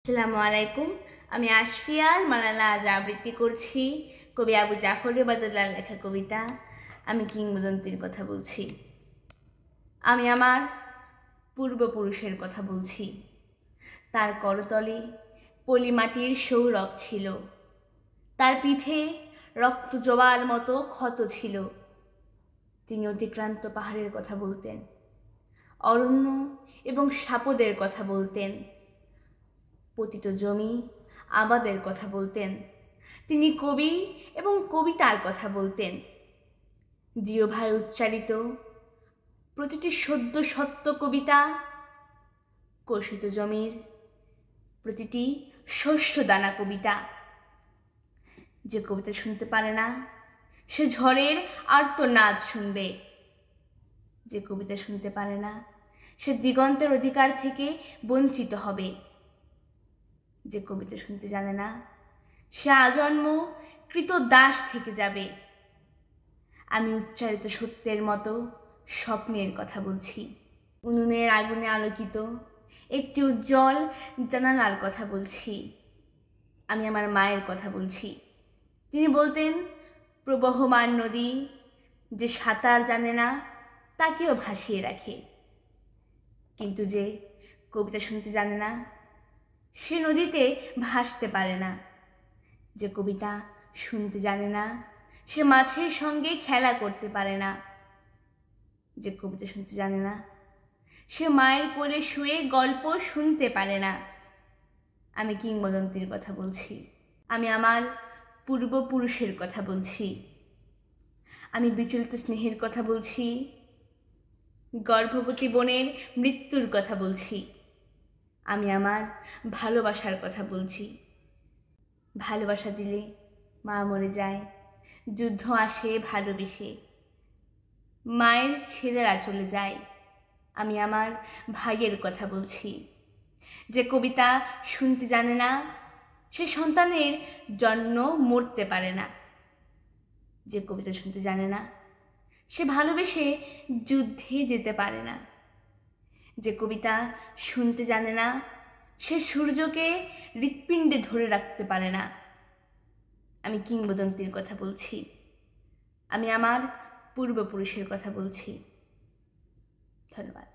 আসসালামু আলাইকুম। আমি আশফিয়াল মালালা আজ আবৃত্তি করছি কবি আবু জাফর ইবাদুল্লাহর লেখা কবিতা আমি কিংবদন্তির কথা বলছি। আমি আমার পূর্বপুরুষের কথা বলছি। তার করতলে পলিমাটির সৌরভ ছিল, তার পিঠে রক্ত জোয়ার মতো ক্ষত ছিল। তিনি অতিক্রান্ত পাহাড়ের কথা বলতেন, অরণ্য এবং সাপদের কথা বলতেন, পতিত জমি আবাদের কথা বলতেন। তিনি কবি এবং কবিতার কথা বলতেন। জিহ্বায় উচ্চারিত প্রতিটি সদ্য সত্য কবিতা, কষিত জমির প্রতিটি শস্যদানা কবিতা। যে কবিতা শুনতে পারে না সে ঝড়ের আর্তনাদ শুনবে। যে কবিতা শুনতে পারে না সে দিগন্তের অধিকার থেকে বঞ্চিত হবে। যে কবিতা শুনতে জানে না সে আজন্ম কৃতদাস থেকে যাবে। আমি উচ্চারিত সত্যের মতো স্বপ্নের কথা বলছি। উনুনের আগুনে আলোকিত একটি উজ্জ্বল জানালার কথা বলছি। আমি আমার মায়ের কথা বলছি। তিনি বলতেন, প্রবহমান নদী যে সাঁতার জানে না তাকেও ভাসিয়ে রাখে। কিন্তু যে কবিতা শুনতে জানে না সে নদীতে ভাসতে পারে না। যে কবিতা শুনতে জানে না সে মাছের সঙ্গে খেলা করতে পারে না। যে কবিতা শুনতে জানে না সে মায়ের কোলে শুয়ে গল্প শুনতে পারে না। আমি কিংবদন্তির কথা বলছি। আমি আমার পূর্বপুরুষের কথা বলছি। আমি বিচলিত স্নেহের কথা বলছি, গর্ভবতী বোনের মৃত্যুর কথা বলছি। আমি আমার ভালোবাসার কথা বলছি। ভালোবাসা দিলে মা মরে যায়, যুদ্ধ আসে ভালোবেসে, মায়ের ছেলেরা চলে যায়। আমি আমার ভাইয়ের কথা বলছি। যে কবিতা শুনতে জানে না সে সন্তানের জন্য মরতে পারে না। যে কবিতা শুনতে জানে না সে ভালোবেসে যুদ্ধে যেতে পারে না। যে কবিতা শুনতে জানে না সে সূর্যকে হৃৎপিণ্ডে ধরে রাখতে পারে না। আমি কিংবদন্তির কথা বলছি। আমি আমার পূর্বপুরুষের কথা বলছি। ধন্যবাদ।